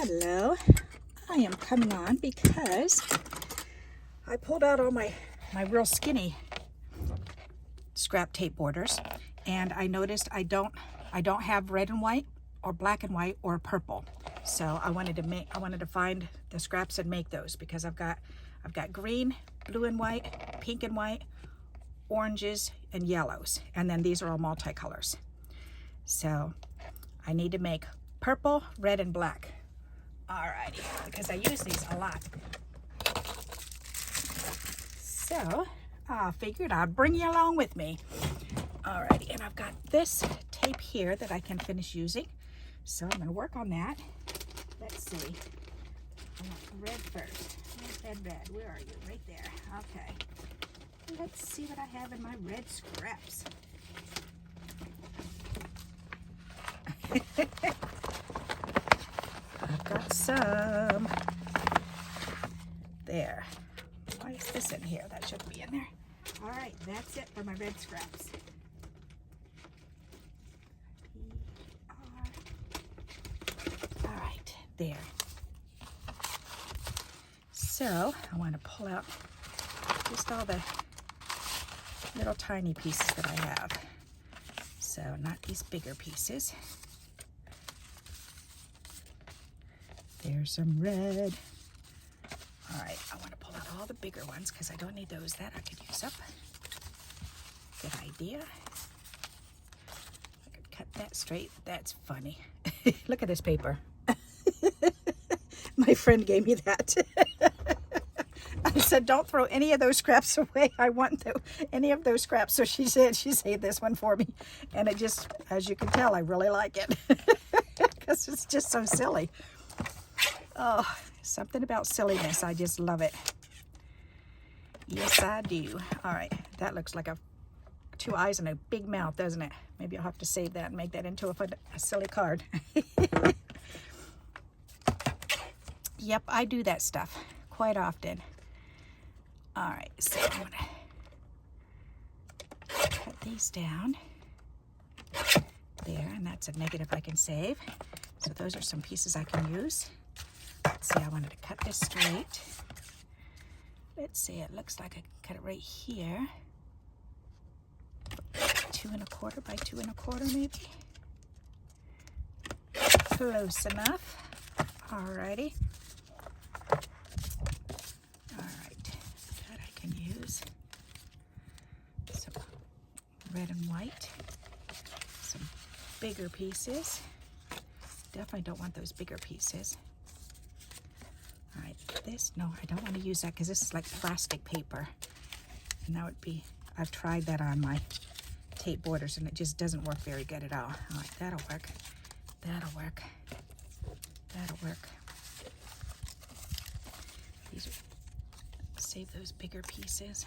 Hello, I am coming on because I pulled out all my real skinny scrap tape borders, and I noticed I don't have red and white or black and white or purple. So I wanted to find the scraps and make those, because I've got green, blue and white, pink and white, oranges and yellows, and then these are all multicolors. So I need to make purple, red and black. Alrighty, because I use these a lot. So I figured I'd bring you along with me. Alrighty, and I've got this tape here that I can finish using. So I'm going to work on that. Let's see. I want red first. Red. Where are you? Right there. Okay. Let's see what I have in my red scraps. I've got some. There. Why is this in here? That shouldn't be in there. All right, that's it for my red scraps. All right, there. So I want to pull out just all the little tiny pieces that I have. So not these bigger pieces. There's some red. All right, I want to pull out all the bigger ones because I don't need those. That I could use up. Good idea. I could cut that straight. That's funny. Look at this paper. My friend gave me that. I said, don't throw any of those scraps away. I want any of those scraps. So she saved this one for me. And it just, as you can tell, I really like it. Because it's just so silly. Oh, something about silliness. I just love it. Yes, I do. All right. That looks like two eyes and a big mouth, doesn't it? Maybe I'll have to save that and make that into a silly card. Yep, I do that stuff quite often. All right, so I'm going to cut these down. There, and that's a negative I can save. So those are some pieces I can use. Let's see, I wanted to cut this straight. Let's see, it looks like I can cut it right here. 2 1/4 by 2 1/4 maybe. Close enough. Alrighty. Alright, that I can use. Some red and white. Some bigger pieces. Definitely don't want those bigger pieces. All right, this, no, I don't want to use that because this is like plastic paper. And that would be, I've tried that on my tape borders and it just doesn't work very good at all. All right, that'll work. That'll work. That'll work. These are, save those bigger pieces.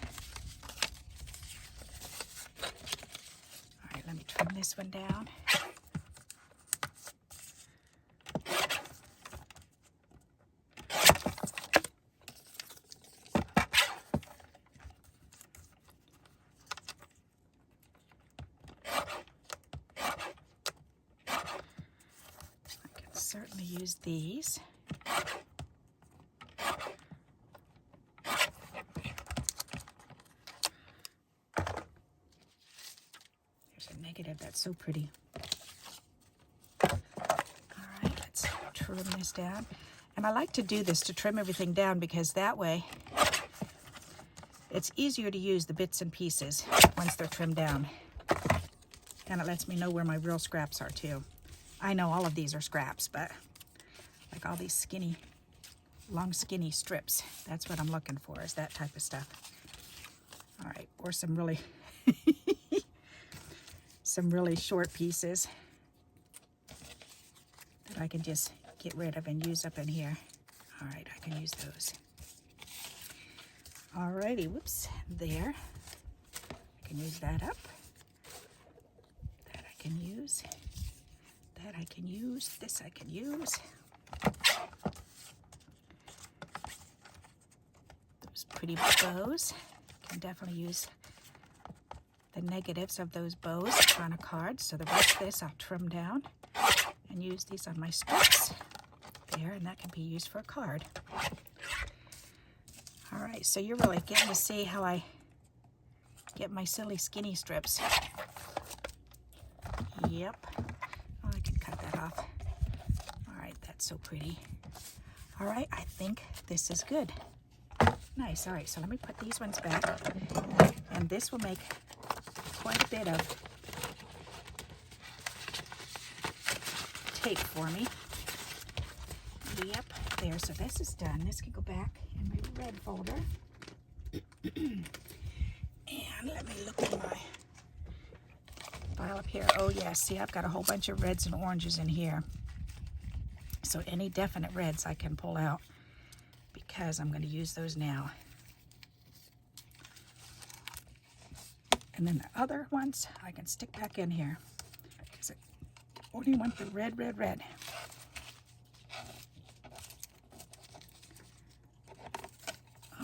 All right, let me trim this one down. Certainly use these. There's a negative, that's so pretty. All right, let's trim this down. And I like to do this to trim everything down because that way it's easier to use the bits and pieces once they're trimmed down. And it lets me know where my real scraps are too. I know all of these are scraps, but like all these skinny, long skinny strips, that's what I'm looking for, is that type of stuff. All right, or some really, some really short pieces that I can just get rid of and use up in here. All right, I can use those. Alrighty, whoops, there. I can use that up. That I can use. That I can use, this I can use. Those pretty bows. Can definitely use the negatives of those bows on a card. So the rest of this I'll trim down and use these on my strips. there, and that can be used for a card. All right, so you're really getting to see how I get my silly skinny strips. Yep. Oh, I can cut that off. All right, that's so pretty. All right, I think this is good. Nice. All right, so let me put these ones back, and this will make quite a bit of tape for me. Yep, there. So this is done. This can go back in my red folder. And let me look in my file up here. Oh yeah, see, I've got a whole bunch of reds and oranges in here. So any definite reds I can pull out because I'm going to use those now. And then the other ones I can stick back in here because I only want the red, red, red.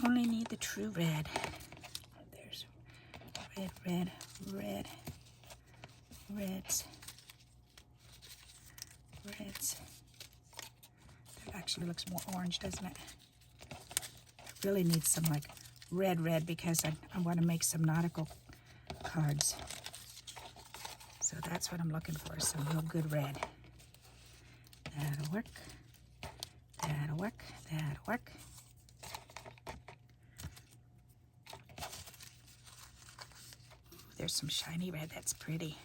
Only need the true red. There's red, red, red, reds, reds. That actually looks more orange, doesn't it? Really needs some like red, red because I want to make some nautical cards. So that's what I'm looking for, some real good red. That'll work. That'll work. That'll work. There's some shiny red. That's pretty.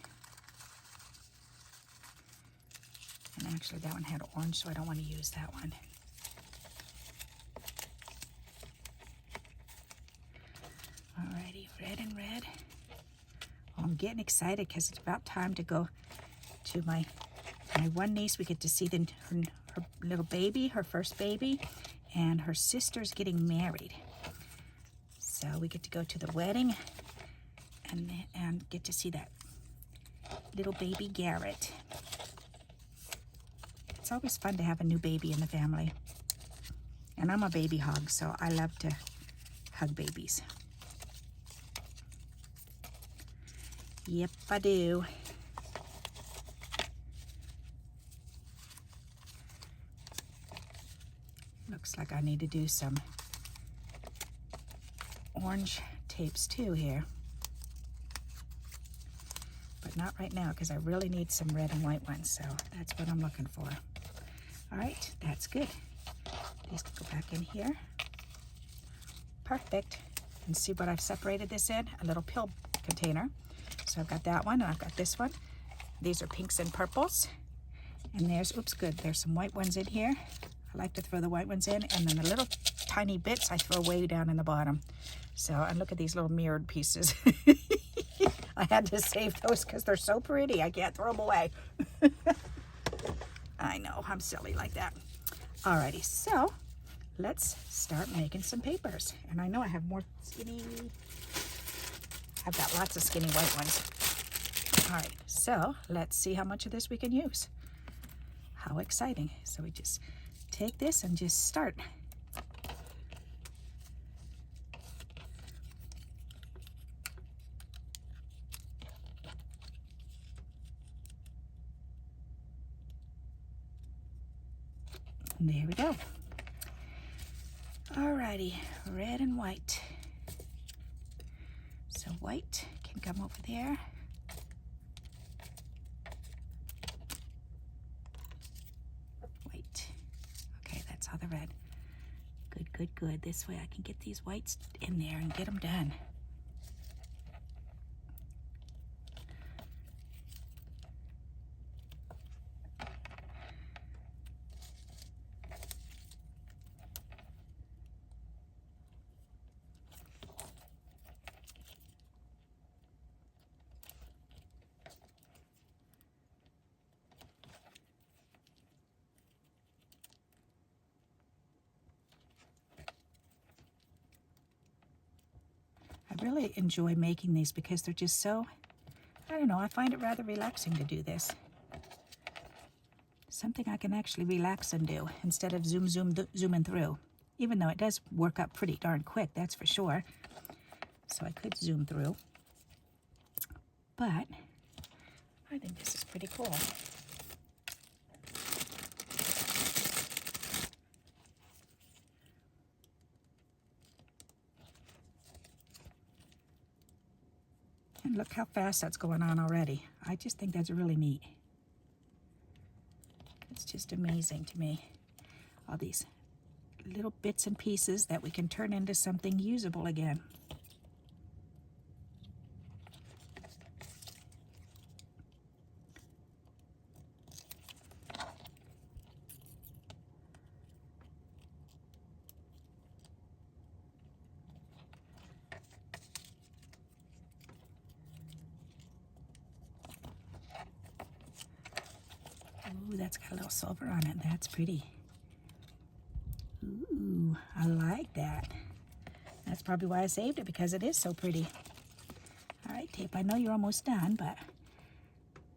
And actually that one had orange, so I don't want to use that one. Alrighty, red and red. Oh, I'm getting excited because it's about time to go to my one niece. We get to see her little baby, her first baby, and her sister's getting married. So we get to go to the wedding and get to see that little baby Garrett. It's always fun to have a new baby in the family. And I'm a baby hug, so I love to hug babies. Yep, I do. Looks like I need to do some orange tapes too here. But not right now because I really need some red and white ones, so that's what I'm looking for. All right, that's good. These can go back in here. Perfect. And see what I've separated this in? A little pill container. So I've got that one, and I've got this one. These are pinks and purples. And there's, oops, good. There's some white ones in here. I like to throw the white ones in, and then the little tiny bits I throw way down in the bottom. So, and look at these little mirrored pieces. I had to save those because they're so pretty. I can't throw them away. I know, I'm silly like that. Alrighty, so let's start making some papers. And I know I have more skinny, I've got lots of skinny white ones. Alright, so let's see how much of this we can use. How exciting. So we just take this and just start. There we go. Alrighty, red and white. So white can come over there. White. Okay, that's all the red. Good, good, good. This way I can get these whites in there and get them done. I really enjoy making these because they're just so, I don't know, I find it rather relaxing to do this. Something I can actually relax and do instead of zooming through. Even though it does work up pretty darn quick, that's for sure. So I could zoom through. But I think this is pretty cool. And look how fast that's going on already. I just think that's really neat. It's just amazing to me. All these little bits and pieces that we can turn into something usable again. Ooh, that's got a little silver on it. That's pretty. Ooh, I like that. That's probably why I saved it, because it is so pretty. All right, tape, I know you're almost done, but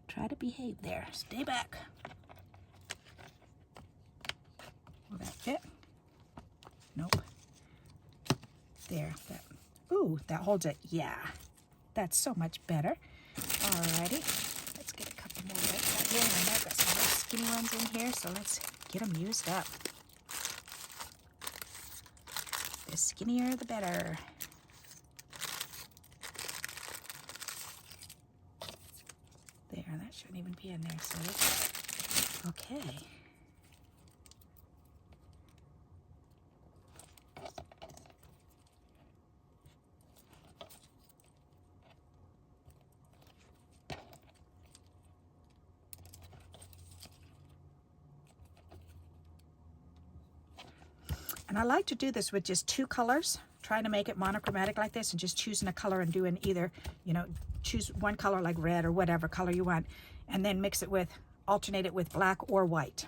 try to behave there. Stay back. Will that fit? Nope. There. That. Ooh, that holds it. Yeah. That's so much better. Alrighty. Let's get a couple more right out here. And I know I've got some little skinny ones in here, so let's get them used up. The skinnier, the better. There, that shouldn't even be in there, so okay. And I like to do this with just two colors, trying to make it monochromatic like this, and just choosing a color and doing either, you know, choose one color like red or whatever color you want, and then mix it with, alternate it with black or white,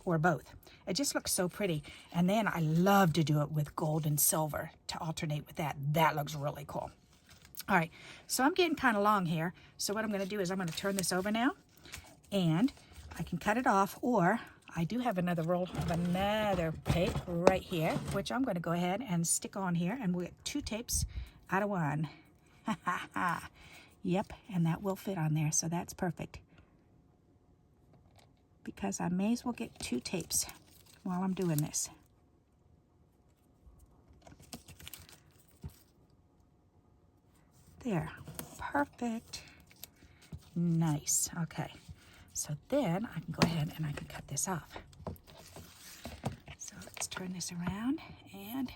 or both. It just looks so pretty. And then I love to do it with gold and silver to alternate with that. That looks really cool. All right, so I'm getting kind of long here. So what I'm gonna do is I'm gonna turn this over now, and I can cut it off, or I do have another roll of another tape right here, which I'm going to go ahead and stick on here, and we'll get 2 tapes out of one. Ha ha ha. Yep, and that will fit on there, so that's perfect. Because I may as well get 2 tapes while I'm doing this. There, perfect. Nice, okay. So then I can go ahead and I can cut this off. So let's turn this around and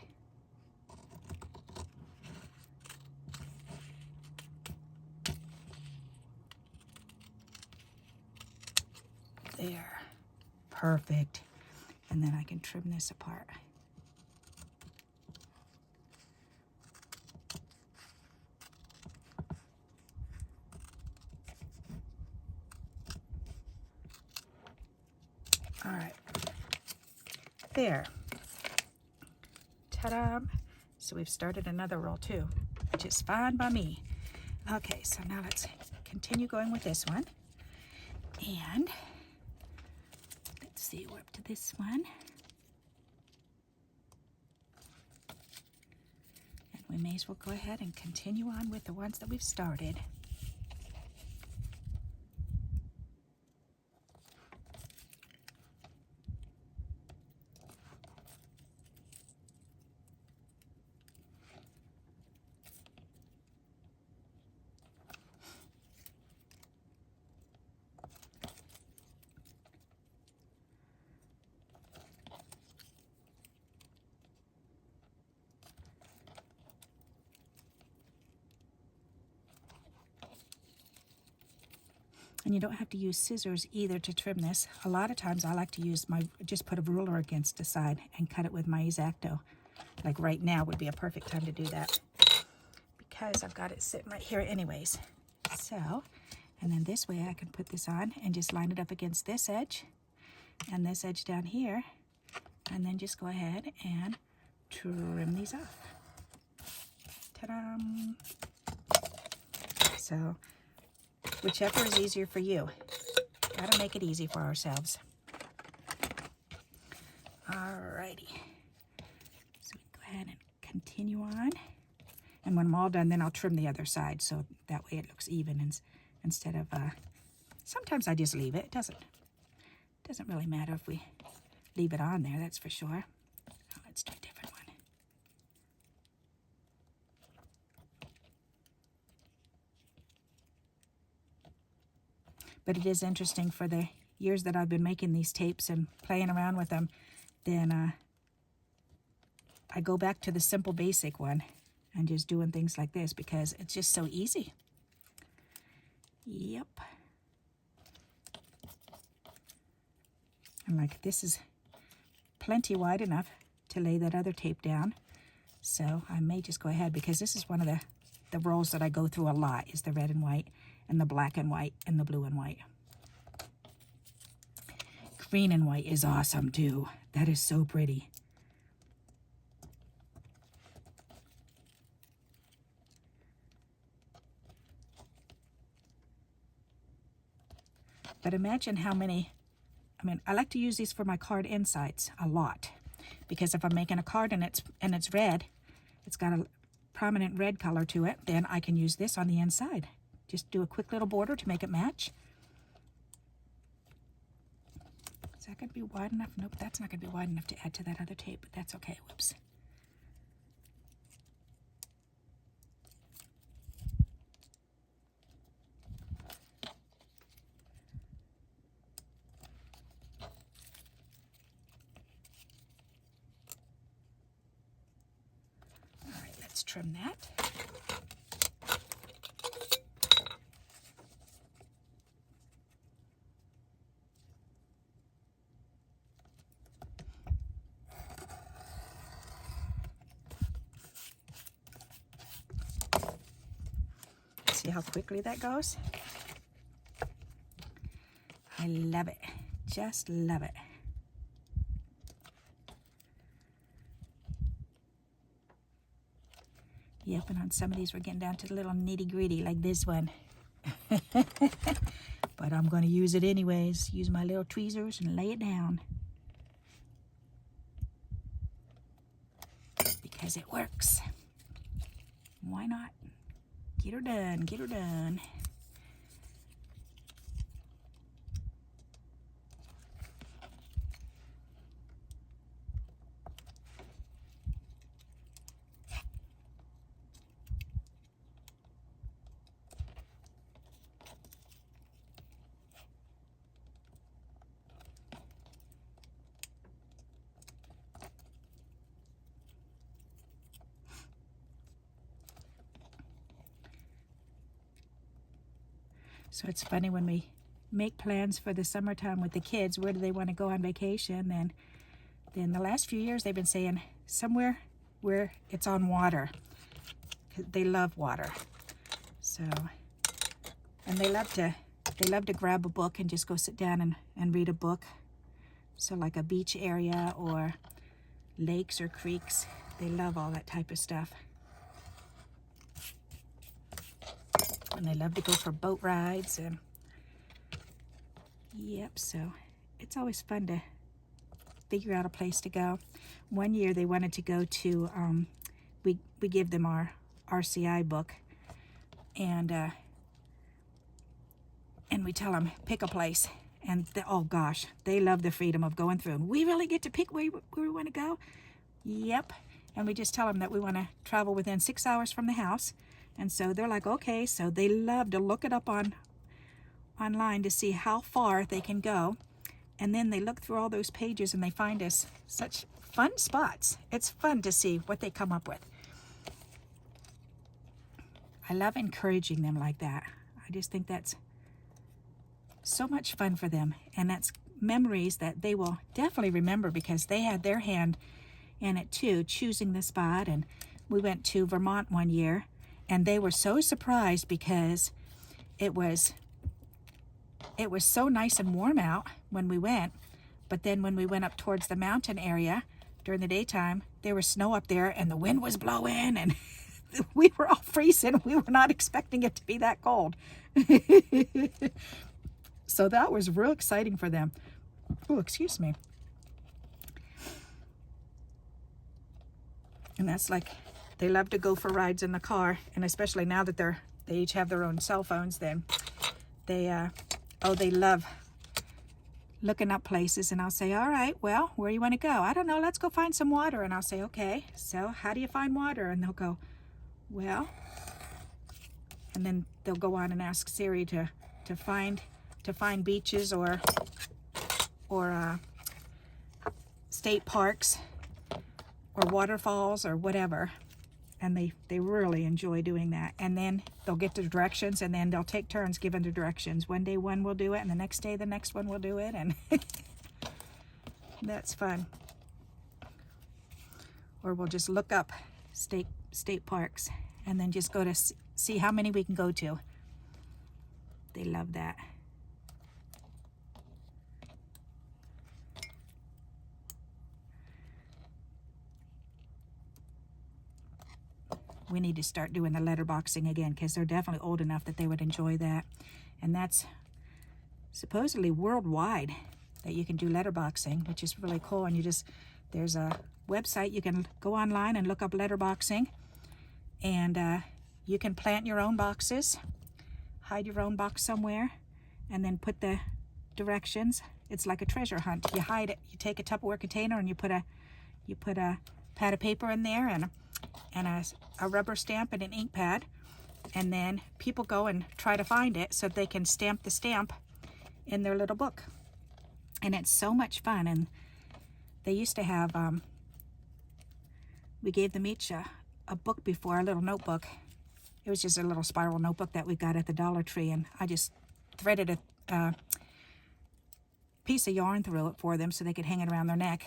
there. Perfect. And then I can trim this apart. All right, there, ta-da. So we've started another roll too, which is fine by me. Okay, so now let's continue going with this one. And let's see, we're up to this one. And we may as well go ahead and continue on with the ones that we've started. And you don't have to use scissors either to trim this. A lot of times I like to use just put a ruler against the side and cut it with my X-Acto. Like right now would be a perfect time to do that, because I've got it sitting right here anyways. So, and then this way I can put this on and just line it up against this edge and this edge down here, and then just go ahead and trim these off. Ta-da! So, whichever is easier for you. Gotta make it easy for ourselves. Alrighty. So we go ahead and continue on. And when I'm all done, then I'll trim the other side, so that way it looks even instead of, sometimes I just leave it. It doesn't really matter if we leave it on there, that's for sure. Oh, let's do a different one. but it is interesting for the years that I've been making these tapes and playing around with them. Then I go back to the simple basic one and just doing things like this because it's just so easy. Yep. And like this is plenty wide enough to lay that other tape down. So I may just go ahead because this is one of the rolls that I go through a lot is the red and white and the black and white and the blue and white. Green and white is awesome too. That is so pretty. But imagine how many, I like to use these for my card insides a lot. Because if I'm making a card and it's red, it's got a prominent red color to it, then I can use this on the inside. Just do a quick little border to make it match. Is that going to be wide enough? Nope, that's not going to be wide enough to add to that other tape, but that's okay. Whoops. Let's trim that. See how quickly that goes? I love it. Just love it. Yep, and on some of these we're getting down to the little nitty-gritty like this one. But I'm going to use it anyways. Use my little tweezers and lay it down. Because it works. Why not? Get her done, get her done. So it's funny when we make plans for the summertime with the kids, where do they want to go on vacation? Then the last few years they've been saying somewhere where it's on water. They love water. So, and they love to grab a book and just go sit down and read a book. So like a beach area or lakes or creeks, they love all that type of stuff. And they love to go for boat rides and yep, so it's always fun to figure out a place to go. One year they wanted to go to we give them our RCI book and we tell them pick a place, and oh gosh, they love the freedom of going through, and we really get to pick where we want to go. Yep. And we just tell them that we want to travel within 6 hours from the house. And so they're like, okay, so they love to look it up online to see how far they can go. And then they look through all those pages and they find us such fun spots. It's fun to see what they come up with. I love encouraging them like that. I just think that's so much fun for them. And that's memories that they will definitely remember because they had their hand in it too, choosing the spot. And we went to Vermont one year. And they were so surprised because it was so nice and warm out when we went. But then when we went up towards the mountain area during the daytime, there was snow up there and the wind was blowing and we were all freezing. We were not expecting it to be that cold. So that was real exciting for them. Oh, excuse me. And that's like, they love to go for rides in the car, and especially now that they each have their own cell phones, then they love looking up places. And I'll say, all right, well, where do you want to go? I don't know, let's go find some water. And I'll say, okay, so how do you find water? And they'll go, well, and then they'll go on and ask Siri to find to find beaches or state parks or waterfalls or whatever. And they really enjoy doing that. And then they'll get the directions, and then they'll take turns giving the directions. One day one will do it, and the next day the next one will do it, and that's fun. Or we'll just look up state parks and then just go to see how many we can go to. They love that. We need to start doing the letterboxing again, because they're definitely old enough that they would enjoy that. And that's supposedly worldwide that you can do letterboxing, which is really cool. And there's a website, you can go online and look up letterboxing, and you can plant your own boxes, hide your own box somewhere, and then put the directions. It's like a treasure hunt. You hide it. You take a Tupperware container and you put a pad of paper in there and a rubber stamp and an ink pad, and then people go and try to find it so they can stamp the stamp in their little book. And it's so much fun. And they used to have we gave them each a book before, a little notebook. It was just a little spiral notebook that we got at the Dollar Tree, and I just threaded a piece of yarn through it for them so they could hang it around their neck,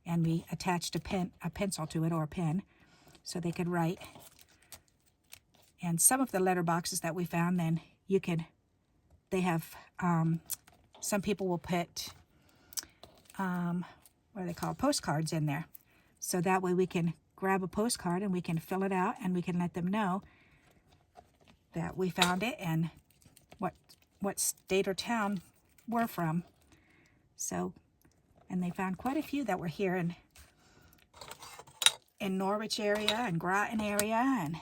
and we attached a pencil to it, or a pen, so they could write. And some of the letter boxes that we found, then they have, some people will put, what are they called, postcards in there. So that way we can grab a postcard and we can fill it out, and we can let them know that we found it and what state or town we're from. So, and they found quite a few that were here in Norwich area and Groton area and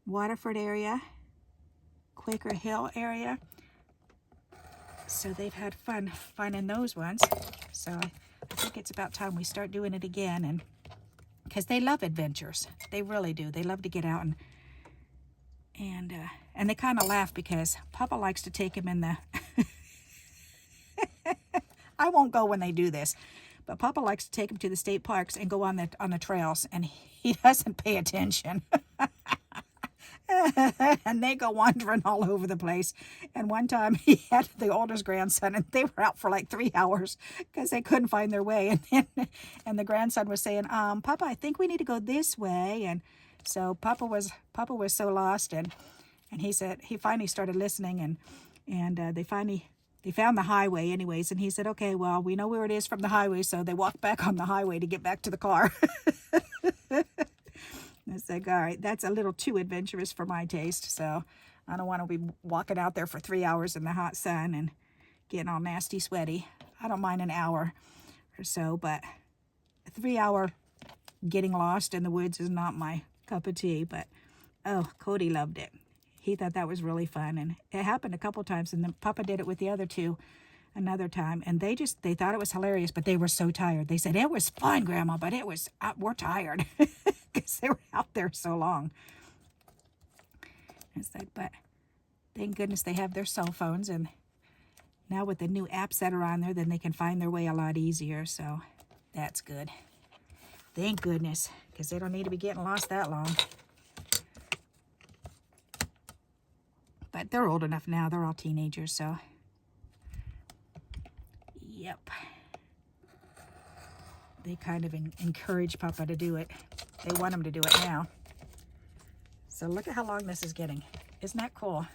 Waterford area, Quaker Hill area. So they've had fun finding those ones. So I think it's about time we start doing it again, and because they love adventures. They really do. They love to get out and they kind of laugh because Papa likes to take him in the I won't go when they do this, but Papa likes to take him to the state parks and go on the trails, and he doesn't pay attention. And they go wandering all over the place. And one time he had the oldest grandson, and they were out for like 3 hours because they couldn't find their way. And the grandson was saying, Papa, I think we need to go this way. And so Papa was so lost, and he said, he finally started listening, and they found the highway anyways. And he said, okay, well, we know where it is from the highway. So they walked back on the highway to get back to the car. It's like, all right, that's a little too adventurous for my taste. So I don't want to be walking out there for 3 hours in the hot sun and getting all nasty sweaty. I don't mind an hour or so, but a 3 hour getting lost in the woods is not my cup of tea. But, oh, Cody loved it. He thought that was really fun. And it happened a couple times, and then Papa did it with the other two another time. And they thought it was hilarious, but they were so tired. They said, it was fun, Grandma, but we're tired. Because they were out there so long. It's like, but thank goodness they have their cell phones, and now with the new apps that are on there, then they can find their way a lot easier. So that's good. Thank goodness, because they don't need to be getting lost that long. But they're old enough now. They're all teenagers, so. Yep. They kind of encourage Papa to do it. They want him to do it now. So look at how long this is getting. Isn't that cool?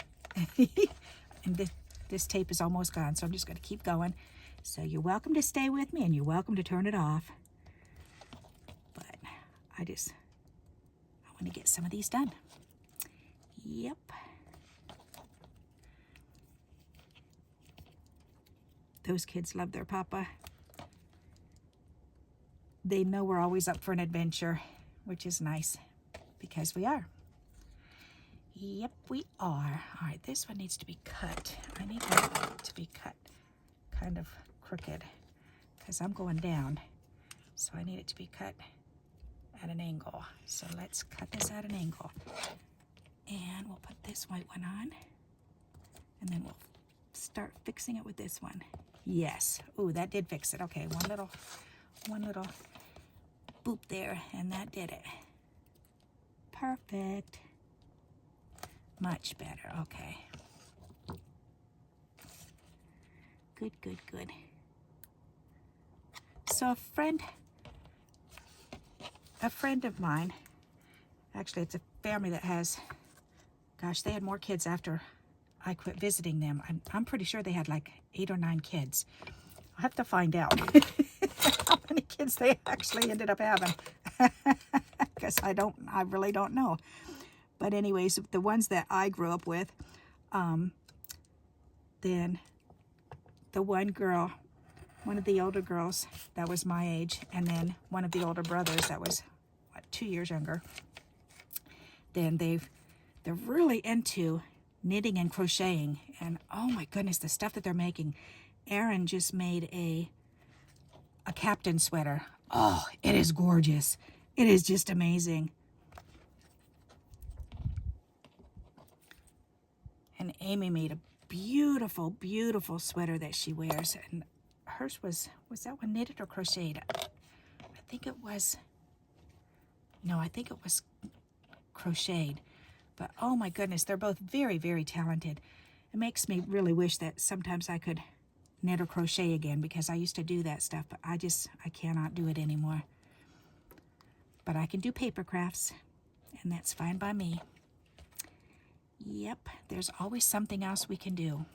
And this tape is almost gone, so I'm just going to keep going. So you're welcome to stay with me, and you're welcome to turn it off. But I want to get some of these done. Yep. Those kids love their Papa. They know we're always up for an adventure, which is nice, because we are. Yep, we are. All right, this one needs to be cut. I need it to be cut kind of crooked because I'm going down. So I need it to be cut at an angle. So let's cut this at an angle. And we'll put this white one on. And then we'll start fixing it with this one. Yes. Ooh, that did fix it. Okay, one little boop there, and that did it. Perfect. Much better. Okay. Good, good, good. So a friend of mine, actually it's a family that has, gosh, they had more kids after I quit visiting them. I'm pretty sure they had like 8 or 9 kids. I'll have to find out how many kids they actually ended up having. Because I really don't know. But anyways, the ones that I grew up with, then the one girl, one of the older girls that was my age, and then one of the older brothers that was, what, 2 years younger. Then they're really into knitting and crocheting, and oh my goodness, the stuff that they're making. Erin just made a captain sweater. Oh, it is gorgeous. It is just amazing. And Amy made a beautiful, beautiful sweater that she wears. And hers was that one knitted or crocheted? I think it was crocheted. But oh my goodness, they're both very, very talented. It makes me really wish that sometimes I could knit or crochet again, because I used to do that stuff, but I cannot do it anymore. But I can do paper crafts, and that's fine by me. Yep, there's always something else we can do.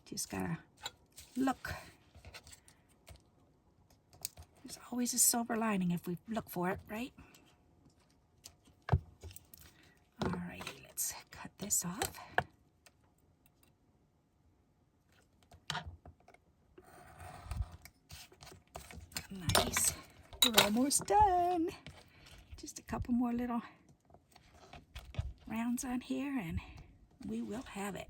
Just gotta look. There's always a silver lining if we look for it, right? Alrighty, let's cut this off. Nice. We're almost done. Just a couple more little rounds on here and we will have it.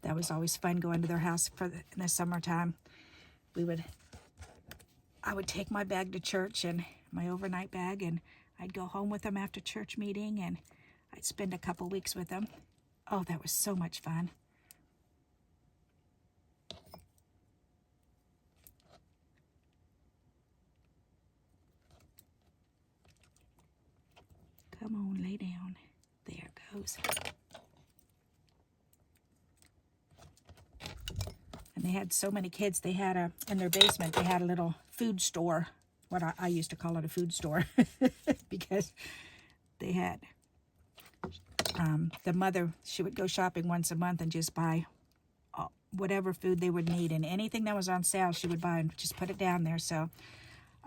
That was always fun going to their house in the summertime. I would take my bag to church, and my overnight bag, and I'd go home with them after church meeting, and I'd spend a couple weeks with them. Oh, that was so much fun. Come on, lay down. There it goes. And they had so many kids. They had in their basement, they had a little food store. What I used to call it a food store. Because they had, the mother, she would go shopping once a month and just buy whatever food they would need. And anything that was on sale, she would buy and just put it down there. So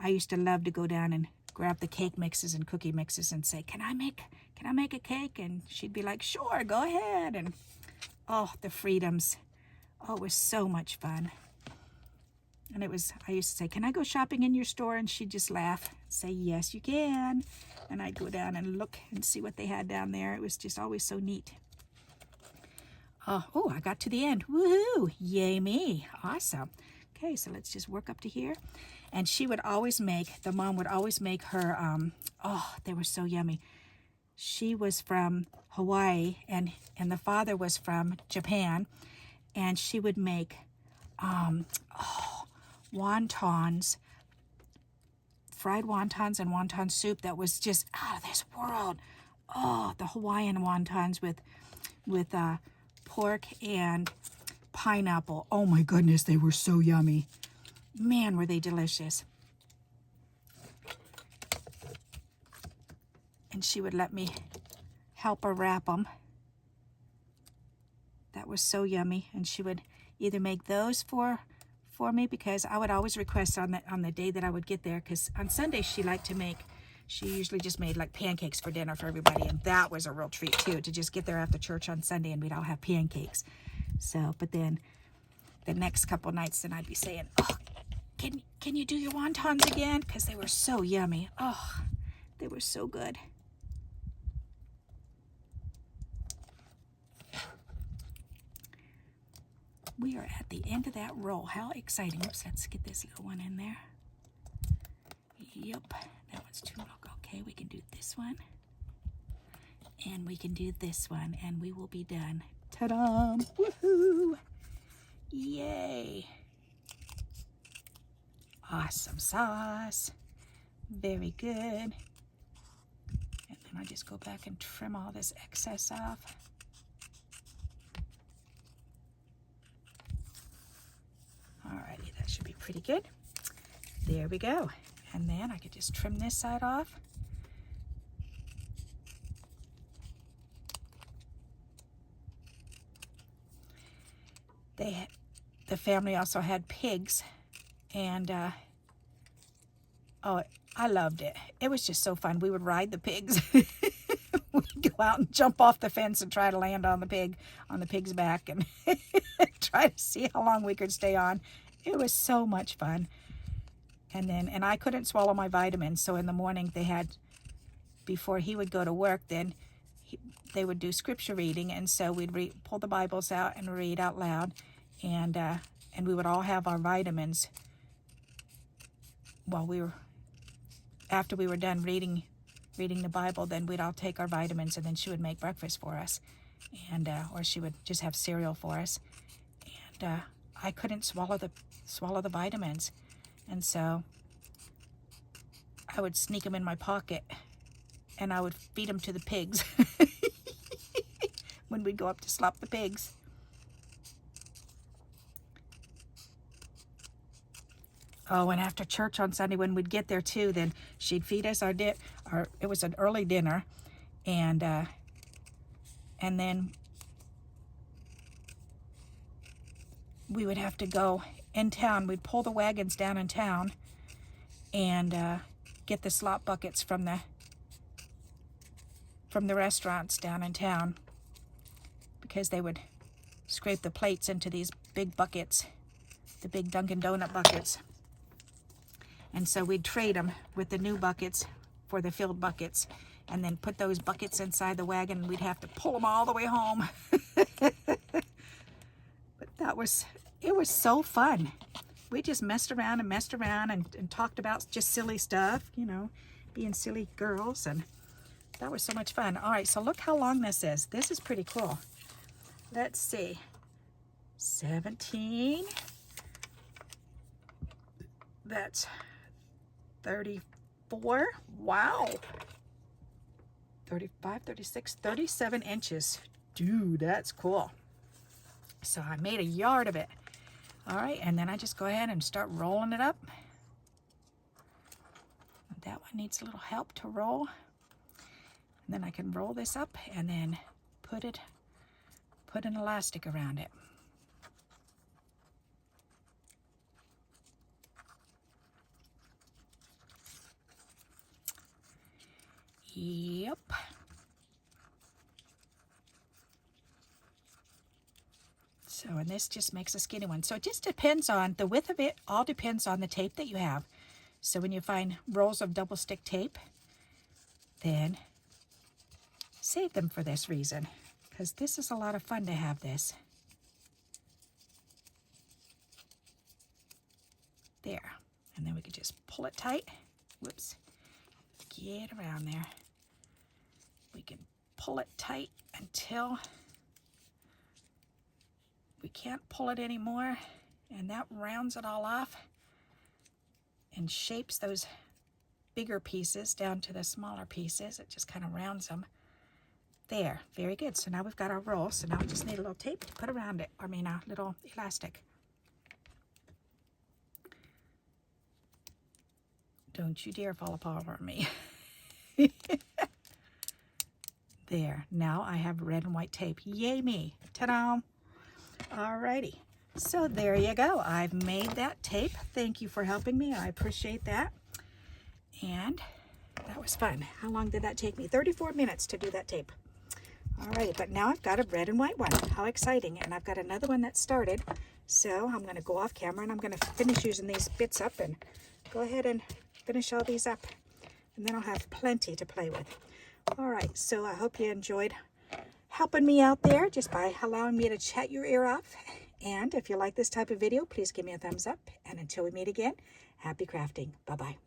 I used to love to go down and grab the cake mixes and cookie mixes and say, can I make a cake? And she'd be like, sure, go ahead. And oh, the freedoms. Oh, it was so much fun. And I used to say, can I go shopping in your store? And she'd just laugh, say, yes, you can. And I'd go down and look and see what they had down there. It was just always so neat. Oh, I got to the end. Woohoo! Yay me. Awesome. Okay, so let's just work up to here. And she would always make, the mom would always make her, they were so yummy. She was from Hawaii, and the father was from Japan. And she would make wontons, fried wontons and wonton soup that was just out of this world. Oh, the Hawaiian wontons with pork and pineapple. Oh my goodness, they were so yummy. Man, were they delicious. And she would let me help her wrap them. That was so yummy. And she would either make those for me, because I would always request on the day that I would get there, because on Sunday she usually just made like pancakes for dinner for everybody, and that was a real treat too, to just get there after church on Sunday and we'd all have pancakes. So, but then the next couple nights, then I'd be saying, oh, can you do your wontons again? Because they were so yummy. Oh, they were so good. we are at the end of that roll. How exciting. Oops, let's get this little one in there. Yep, that one's too long. Okay, we can do this one. And we can do this one, and we will be done. Ta-da! Woohoo! Yay! Awesome sauce. Very good. And then I'll just go back and trim all this excess off. Alrighty, that should be pretty good. There we go. And then I could just trim this side off. The family also had pigs, and oh, I loved it. It was just so fun. We would ride the pigs. We'd go out and jump off the fence and try to land on the pig's back, and try to see how long we could stay on. It was so much fun. And I couldn't swallow my vitamins, so in the morning they had, before he would go to work, then they would do scripture reading, and so we'd pull the Bibles out and read out loud, and we would all have our vitamins while after we were done reading the Bible. Then we'd all take our vitamins, and then she would make breakfast for us, and or she would just have cereal for us, and I couldn't swallow the vitamins, and so I would sneak them in my pocket, and I would feed them to the pigs when we'd go up to slop the pigs. Oh, and after church on Sunday, when we'd get there too, then she'd feed us it was an early dinner, and then we would have to go in town. We'd pull the wagons down in town and get the slop buckets from the restaurants down in town, because they would scrape the plates into these big buckets, the big Dunkin' Donut buckets. And so we'd trade them with the new buckets for the filled buckets, and then put those buckets inside the wagon, and we'd have to pull them all the way home. But it was so fun. We just messed around and talked about just silly stuff, you know, being silly girls, and that was so much fun. All right, so look how long this is. This is pretty cool. Let's see. 17. That's 34. Wow. 35, 36, 37 inches. Dude, that's cool. So I made a yard of it. All right, and then I just go ahead and start rolling it up. That one needs a little help to roll. And then I can roll this up and then put an elastic around it. Yep. So, and this just makes a skinny one. So it just depends on, the width of it all depends on the tape that you have. So when you find rolls of double stick tape, then save them for this reason, because this is a lot of fun to have this. There. And then we could just pull it tight. Whoops. Get around there. We can pull it tight until we can't pull it anymore, and that rounds it all off and shapes those bigger pieces down to the smaller pieces. It just kind of rounds them. There, very good. So now we've got our roll. So now we just need a little tape to put around it. I mean, a little elastic. Don't you dare fall apart on me. There, now I have red and white tape. Yay me. Ta-da! Alrighty, so there you go. I've made that tape. Thank you for helping me. I appreciate that. And that was fun. How long did that take me? 34 minutes to do that tape. Alright, but now I've got a red and white one. How exciting. And I've got another one that started. So I'm going to go off camera and I'm going to finish using these bits up and go ahead and finish all these up. And then I'll have plenty to play with. Alright, so I hope you enjoyed helping me out there just by allowing me to chat your ear off. And if you like this type of video, please give me a thumbs up. And until we meet again, happy crafting. Bye-bye.